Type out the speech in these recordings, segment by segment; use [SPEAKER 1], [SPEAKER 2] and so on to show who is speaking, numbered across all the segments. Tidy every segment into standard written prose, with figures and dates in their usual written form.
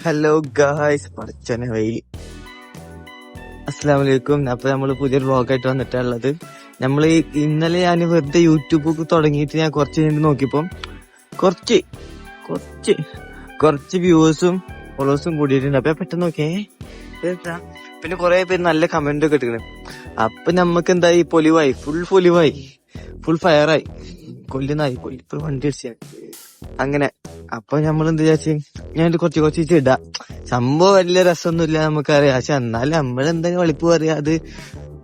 [SPEAKER 1] Hello guys, പഠിച്ചനെ വെയിൽ. അസ്സലാമലൈക്കും. അപ്പൊ നമ്മള് പുതിയൊരു വ്ളോഗായിട്ട് വന്നിട്ടുള്ളത്. നമ്മള് ഇന്നലെ ഞാൻ വെറുതെ യൂട്യൂബ് തുടങ്ങിയിട്ട് ഞാൻ കുറച്ച് കഴിഞ്ഞ് നോക്കിയപ്പോ കുറച്ച് വ്യൂവേഴ്സും ഫോളോവേഴ്സും കൂടിയിട്ടുണ്ട്. അപ്പൊ പെട്ടെന്ന് നോക്കിയേ, പിന്നെ കുറെ പേര് നല്ല കമന്റ് ഒക്കെ ഇട്ടിട്ടുണ്ട്. അപ്പൊ നമ്മക്ക് എന്തായി, ഫുൾ ഫയറായി, കൊല്ലുന്നായി ഇപ്പൊ വണ്ടി അടിച്ചാൽ അങ്ങനെ. അപ്പൊ നമ്മൾ എന്ത് വിചാരിച്ചു, ഞാൻ കുറച്ച് ഇടാം. സംഭവം വലിയ രസമൊന്നുമില്ല നമുക്കറിയാം, പക്ഷെ എന്നാലും നമ്മളെന്താ വെളിപ്പ് പറയാ, അത്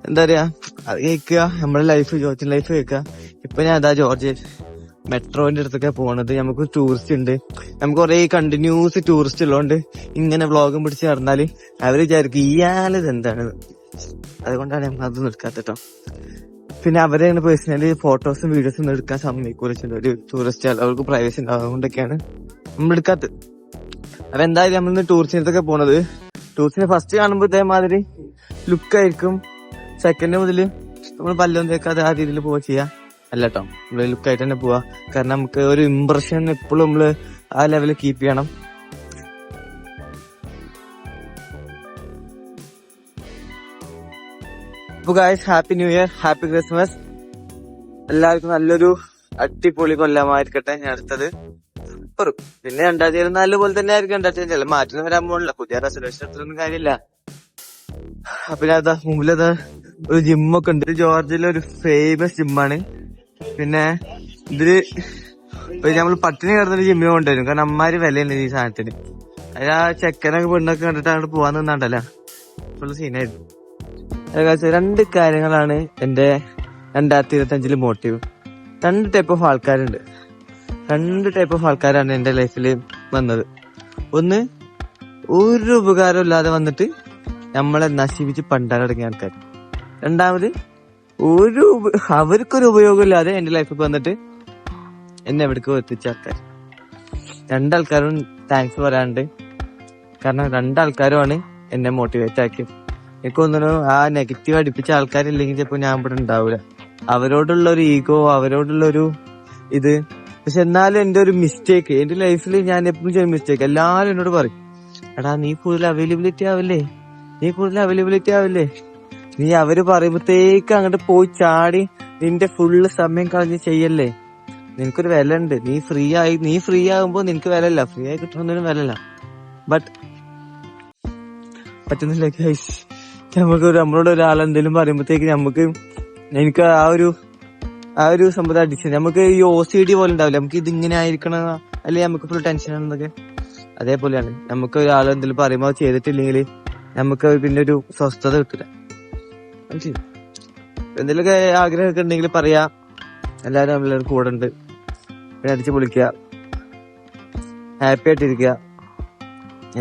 [SPEAKER 1] എന്താ പറയാ, അത് കേൾക്കുക, നമ്മുടെ ജോർജിയൻ ലൈഫ് കേൾക്കുക. ഇപ്പൊ ഞാൻ അതാ ജോർജിയ മെട്രോന്റെ അടുത്തൊക്കെ പോണത്. നമുക്ക് ടൂറിസ്റ്റ് ഉണ്ട്, നമുക്ക് കുറെ കണ്ടിന്യൂസ് ടൂറിസ്റ്റ് ഉള്ളതുകൊണ്ട് ഇങ്ങനെ വ്ളോഗും പിടിച്ച് നടന്നാല് അവര് വിചാരിക്കും ഇയാളത് എന്താണ്. അതുകൊണ്ടാണ് നമ്മൾ അത് എടുക്കാത്തട്ടോ. പിന്നെ അവരെ പേഴ്സണലി ഫോട്ടോസും വീഡിയോസും ഒന്നും എടുക്കാൻ സമ്മതിക്കൂല. ഒരു ടൂറിസ്റ്റ് അവർക്ക് പ്രൈവസി ഉണ്ടാവും, അതുകൊണ്ടൊക്കെയാണ് നമ്മൾ എടുക്കാത്തത്. അപ്പൊ എന്തായാലും നമ്മളിന്ന് ടൂറിസ്റ്റിനൊക്കെ പോണത്. ടൂറിസ്റ്റിനെ ഫസ്റ്റ് കാണുമ്പോൾ ഇതേമാതിരി ലുക്കായിരിക്കും. സെക്കൻഡ് മുതല് നമ്മൾ പല്ലൊന്നും തേക്കാതെ ആ രീതിയിൽ പോവാ ചെയ്യാ. അല്ല കേട്ടോ, നമ്മള് ലുക്കായിട്ട് തന്നെ പോവാ. കാരണം നമുക്ക് ഒരു ഇംപ്രഷൻ എപ്പോഴും നമ്മള് ആ ലെവലിൽ കീപ്പ് ചെയ്യണം. അപ്പൊ guys, happy new year, happy Christmas. എല്ലാവർക്കും നല്ലൊരു അടിപൊളി കൊല്ലമായിരിക്കട്ടെ. ഞാൻ അടുത്തത് പിന്നെ 2024 പോലെ തന്നെ ആയിരിക്കും. 2025 മാറ്റം വരാൻ പോണില്ല. പുതിയ റെസൊല്യൂഷൻ എടുത്തൊന്നും കാര്യമില്ല. പിന്നെ അതാ മുമ്പിലതാ ഒരു ജിമ്മൊക്കെ ഉണ്ട്. ജോർജിയയിലെ ഒരു ഫേമസ് ജിമ്മാണ്. പിന്നെ ഇതില് നമ്മൾ പട്ടിണി കിടന്നൊരു ജിമ്മിന് കൊണ്ടുവരും. കാരണം അമ്മാര് വിലയുണ്ട് ഈ സാധനത്തിന്. അതിൽ ആ ചെക്കനൊക്കെ പെണ്ണൊക്കെ കണ്ടിട്ട് അങ്ങോട്ട് പോവാൻ നിന്നാണ്ടല്ലോ, ഫുള്ള് സീനായിരുന്നു. രണ്ട് കാര്യങ്ങളാണ് എന്റെ 2025 മോട്ടീവ്. രണ്ട് ടൈപ്പ് ഓഫ് ആൾക്കാരാണ് എന്റെ ലൈഫിൽ വന്നത്. ഒന്ന്, ഒരു ഉപകാരം ഇല്ലാതെ വന്നിട്ട് നമ്മളെ നശിപ്പിച്ച് പണ്ടാരടങ്ങിയ ആൾക്കാർ. രണ്ടാമത്, അവർക്കൊരു ഉപയോഗം ഇല്ലാതെ എന്റെ ലൈഫിൽ വന്നിട്ട് എന്നെ എവിടേക്കോ എത്തിച്ച ആൾക്കാർ. രണ്ടാൾക്കാരും താങ്ക്സ് പറയാനുണ്ട്. കാരണം രണ്ടാൾക്കാരുമാണ് എന്നെ മോട്ടിവേറ്റ് ആക്കിയത്. എനിക്ക് തോന്നുന്നു ആ നെഗറ്റീവ് അടിപ്പിച്ച ആൾക്കാരില്ലെങ്കിൽ ചിലപ്പോൾ ഞാൻ ഇവിടെ ഉണ്ടാവില്ല. അവരോടുള്ള ഒരു ഈഗോ, അവരോടുള്ള ഒരു ഇത്. പക്ഷെ എന്നാലും എന്റെ ഒരു മിസ്റ്റേക്ക്, എന്റെ ലൈഫിൽ ഞാൻ എപ്പോഴും ചെയ്യുന്ന മിസ്റ്റേക്ക്, എല്ലാവരും എന്നോട് പറയും, എടാ നീ കൂടുതൽ അവൈലബിലിറ്റി ആവില്ലേ, നീ അവര് പറയുമ്പോഴത്തേക്ക് അങ്ങോട്ട് പോയി ചാടി നിന്റെ ഫുള്ള് സമയം കളഞ്ഞ് ചെയ്യല്ലേ, നിനക്കൊരു വില ഉണ്ട്. നീ ഫ്രീ ആകുമ്പോ നിനക്ക് വിലയില്ല, ഫ്രീ ആയി കിട്ടണമെന്നൊരു വിലയില്ല. ബട്ട് പറ്റുന്നില്ല ഗൈസ്. നമ്മളോട് ഒരാളെന്തെങ്കിലും പറയുമ്പോഴത്തേക്ക് എനിക്ക് ആ ഒരു സംഭവം അഡിക്ഷൻ. നമുക്ക് ഈ OCD പോലെ ഉണ്ടാവില്ല, നമുക്ക് ഇതിങ്ങനെ ആയിരിക്കണം, അല്ലെങ്കിൽ നമുക്ക് ഫുൾ ടെൻഷൻ ആണെന്നൊക്കെ. അതേപോലെയാണ് നമുക്ക് ഒരാൾ എന്തെങ്കിലും പറയുമ്പോൾ ചെയ്തിട്ടില്ലെങ്കിൽ നമുക്ക് പിന്നെ ഒരു സ്വസ്ഥത കിട്ടില്ല. എന്തെങ്കിലുമൊക്കെ ആഗ്രഹമൊക്കെ ഉണ്ടെങ്കിൽ പറയാ, എല്ലാവരും നമ്മളെല്ലാവരും കൂടെ ഉണ്ട്. പിന്നെ അടിച്ചു പൊളിക്കുക, ഹാപ്പി ആയിട്ടിരിക്കുക.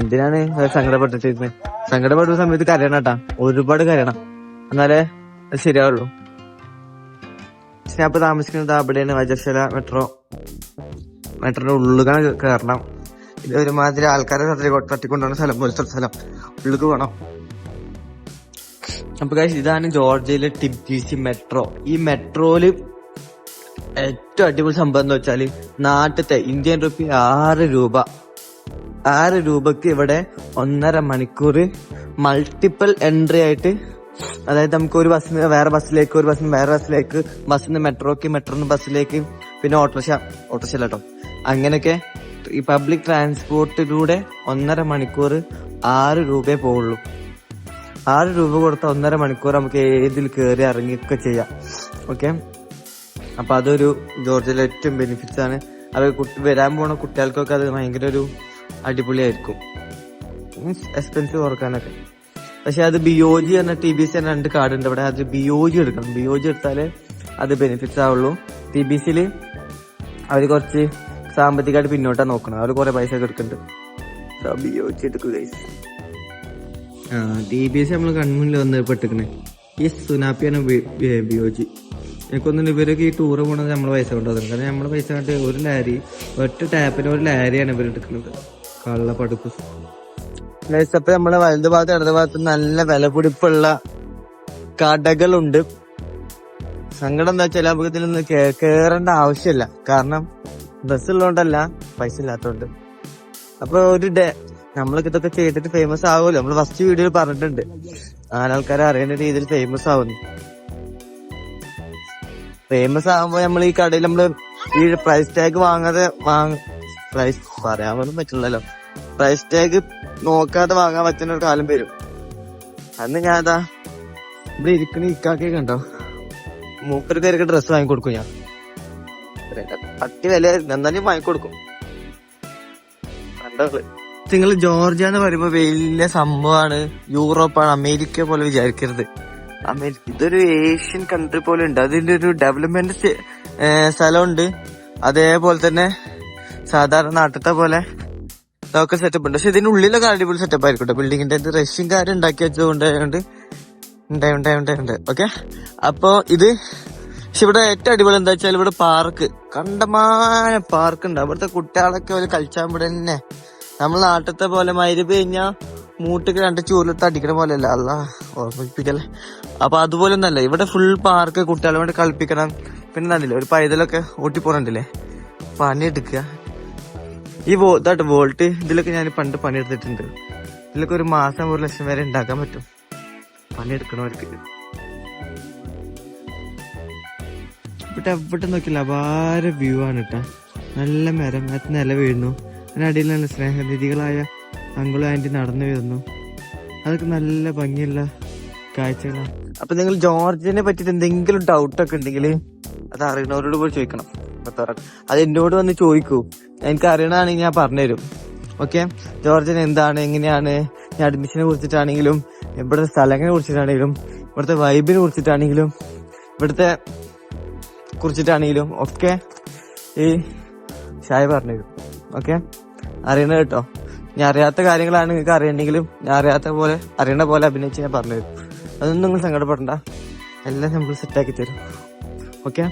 [SPEAKER 1] എന്തിനാണ് സങ്കടപ്പെട്ടിട്ടിരുന്നത്? സങ്കടപ്പെടുന്ന സമയത്ത് കരയണം കേട്ടാ, ഒരുപാട് കരയണം, എന്നാലേ അത് ശരിയാവുള്ളൂ. ഞാൻ ഇപ്പൊ താമസിക്കുന്നത് അവിടെയാണ്, വജർശാല മെട്രോന്റെ ഉള്ളിലാണ് കയറണം. ഇത് ഒരുമാതിരി ആൾക്കാരെ തട്ടിക്കൊണ്ടുപോകുന്ന സ്ഥലം, പോലത്തെ സ്ഥലം, ഉള്ളിലേക്ക് പോകണം. അപ്പൊ ഇതാണ് ജോർജിയയിലെ ടിബിസി മെട്രോ. ഈ മെട്രോയില് ഏറ്റവും അടിപൊളി സംഭവം എന്ന് വെച്ചാല്, നാട്ടിലത്തെ ഇന്ത്യൻ റുപ്പി 6 രൂപക്ക് ഇവിടെ 1.5 മണിക്കൂർ മൾട്ടിപ്പിൾ എൻട്രി ആയിട്ട്, അതായത് നമുക്ക് ഒരു ബസ്സിന് വേറെ ബസ്സിലേക്ക്, ഒരു ബസ്സിന് വേറെ ബസ്സിലേക്ക്, ബസ്സിന് മെട്രോന്ന് ബസ്സിലേക്ക്, പിന്നെ ഓട്ടോറിക്ഷ കേട്ടോ, അങ്ങനെയൊക്കെ ഈ പബ്ലിക് ട്രാൻസ്പോർട്ടിലൂടെ 1.5 മണിക്കൂർ 6 രൂപയെ പോവുള്ളൂ. 6 രൂപ കൊടുത്ത 1.5 മണിക്കൂർ നമുക്ക് ഏതിൽ കയറി ഇറങ്ങിയൊക്കെ ചെയ്യാം. ഓക്കെ, അപ്പൊ അതൊരു ജോർജിയയിലെ ഏറ്റവും ബെനിഫിറ്റ്സ് ആണ്. അത് വരാൻ പോണ കുട്ടികൾക്കൊക്കെ അത് ഭയങ്കര ഒരു അടിപൊളിയായിരിക്കും, എക്സ്പെൻസീവ് കുറക്കാനൊക്കെ. പക്ഷെ അത് BOG എന്ന TBC എന്ന 2 കാർഡ് ഉണ്ട് ഇവിടെ. അത് BOG എടുക്കണം. BOG എടുത്താലേ അത് ബെനിഫിറ്റ്സ് ആവുള്ളൂ. TBCയില് അവര് കുറച്ച് സാമ്പത്തികമായിട്ട് പിന്നോട്ടാണ് നോക്കണം, അവര് കുറെ പൈസ ഒക്കെ എടുക്കുന്നുണ്ട്. BOG എടുക്കുക. TBC നമ്മൾ കൺമുന്നിൽ വന്ന് പെട്ടിക്കണേ. ഈ സുനാപ്പിയാണ് BOG. എനിക്കൊന്നും ഇവരൊക്കെ ഈ ടൂറ് പോണത് നമ്മളെ പൈസ കൊണ്ടുവന്നത്. കാരണം നമ്മളെ പൈസ കണ്ട് ഒരു ലാരി, ഒറ്റ ടാപ്പിന് ഒരു ലാരിയാണ് ഇവർ എടുക്കുന്നത്. കള്ളപ്പടുപ്പ്. അപ്പൊ നമ്മളെ വലതു ഭാഗത്ത് ഇടതു ഭാഗത്ത് നല്ല വിലപിടിപ്പുള്ള കടകളുണ്ട്. സങ്കടം എന്താ വെച്ചാൽ നമുക്ക് ഇതിലൊന്നും കേറേണ്ട ആവശ്യമില്ല. കാരണം ബസ് ഉള്ളതുകൊണ്ടല്ല, പൈസ ഇല്ലാത്തതുകൊണ്ട്. അപ്പൊ നമ്മളൊക്കെ ഇതൊക്കെ ചെയ്തിട്ട് ഫേമസ് ആവുമല്ലോ. നമ്മള് ഫസ്റ്റ് വീഡിയോയിൽ പറഞ്ഞിട്ടുണ്ട് 4 ആൾക്കാരെ അറിയുന്ന രീതിയിൽ ഫേമസ് ആവുന്നു. ഫേമസ് ആകുമ്പോ നമ്മൾ ഈ കടയിൽ നമ്മള് ഈ പ്രൈസ് ടാഗ് വാങ്ങാതെ പ്രൈസ് പറയാൻ പോലും പറ്റില്ലല്ലോ. പ്രൈസ് ടാഗ് നോക്കാതെ വാങ്ങാൻ പറ്റുന്ന ഒരു കാലം വരും. അന്ന് ഞാൻ അതാ ഇവിടെ ഇരിക്കണ ഇക്കാക്കെ കണ്ടോ, മൂപ്പര് പേരൊക്കെ ഡ്രസ്സ് വാങ്ങിക്കൊടുക്കും ഞാൻ. പട്ടി വില എന്നാലും വാങ്ങിക്കൊടുക്കും. കണ്ടോ നിങ്ങൾ, ജോർജിയ എന്ന് പറയുമ്പോ വലിയ സംഭവമാണ്, യൂറോപ്പാണ്, അമേരിക്ക പോലെ വിചാരിക്കരുത്. ഇതൊരു ഏഷ്യൻ കൺട്രി പോലെ ഉണ്ട്. അതിന്റെ ഒരു ഡെവലപ്മെന്റ് സ്ഥലമുണ്ട്. അതേപോലെ തന്നെ സാധാരണ നാട്ടിലത്തെ പോലെ ഇതൊക്കെ സെറ്റപ്പ് ഉണ്ട്. പക്ഷെ ഇതിന്റെ ഉള്ളിലൊക്കെ അടിപൊളി സെറ്റപ്പ് ആയിരിക്കട്ടെ. ബിൽഡിങ്ങിന്റെ റഷ്യക്കാർ ഉണ്ടാക്കി വെച്ചതുകൊണ്ട് ഉണ്ട്. ഓക്കെ, അപ്പൊ ഇത് പക്ഷെ ഇവിടെ ഏറ്റവും അടിപൊളി എന്താ വെച്ചാൽ ഇവിടെ പാർക്ക്, കണ്ടമാന പാർക്ക് ഉണ്ട്. അവിടുത്തെ കുട്ടികളൊക്കെ ഒരു കളിച്ചാൽ ഇവിടെ തന്നെ. നമ്മൾ നാട്ടിലത്തെ പോലെ മരുന്ന് കഴിഞ്ഞാൽ മൂട്ടിക്ക് 2 ചൂരിലിട്ട് അടിക്കണ പോലെ അല്ല, അല്ല ഓർമ്മിപ്പിക്കല്ലേ. അപ്പൊ അതുപോലെ ഒന്നല്ല, ഇവിടെ ഫുൾ പാർക്ക്, കുട്ടികളെ വേണ്ടി കളിപ്പിക്കണം. പിന്നെ നല്ലില്ലേ ഒരു പൈതലൊക്കെ ഓട്ടിപ്പോണുണ്ടല്ലേ, പണിയെടുക്കുക. ഈ ഇതായിട്ട് വോൾട്ട് ഇതിലൊക്കെ ഞാൻ പണ്ട് പണിയെടുത്തിട്ടുണ്ട്. ഇതിലൊക്കെ ഒരു മാസം 1 ലക്ഷം വരെ ഉണ്ടാക്കാൻ പറ്റും പണിയെടുക്കണവർക്ക്. ഇവിടെ നോക്കില്ല, അപാര വ്യൂ ആണ് കേട്ടാ. നല്ല മരം നില വീഴുന്നു, അതിനടിയിൽ നല്ല സ്നേഹനിധികളായ അങ്കിളും ആന്റി നടന്നു വരുന്നു. അതൊക്കെ നല്ല ഭംഗിയുള്ള കാഴ്ചകളാണ്. അപ്പൊ നിങ്ങൾ ജോർജിയനെ പറ്റിട്ട് എന്തെങ്കിലും ഡൗട്ടൊക്കെ ഉണ്ടെങ്കിൽ അത് അറിയണവരോട് പോയി ചോദിക്കണം. അത് എന്നോട് വന്ന് ചോദിക്കൂ, എനിക്ക് അറിയണതാണെങ്കിൽ ഞാൻ പറഞ്ഞുതരും. ഓക്കെ, ജോർജിയൻ എന്താണ്, എങ്ങനെയാണ്, ഞാൻ അഡ്മിഷനെ കുറിച്ചിട്ടാണെങ്കിലും, ഇവിടുത്തെ സ്ഥലങ്ങളെ കുറിച്ചിട്ടാണെങ്കിലും, ഇവിടുത്തെ വൈബിനെ കുറിച്ചിട്ടാണെങ്കിലും, ഇവിടുത്തെ കുറിച്ചിട്ടാണെങ്കിലും ഒക്കെ ഈ ഷായ പറഞ്ഞുതരും. ഓക്കെ, അറിയണ കേട്ടോ. ഞാൻ അറിയാത്ത കാര്യങ്ങളാണ് നിങ്ങൾക്ക് അറിയണമെങ്കിലും ഞാൻ അറിയണ പോലെ അഭിനയിച്ച് ഞാൻ പറഞ്ഞുതരും. അതൊന്നും നിങ്ങൾ സങ്കടപ്പെടണ്ട, എല്ലാം നമ്മൾ സെറ്റാക്കി തരും. ഓക്കെ.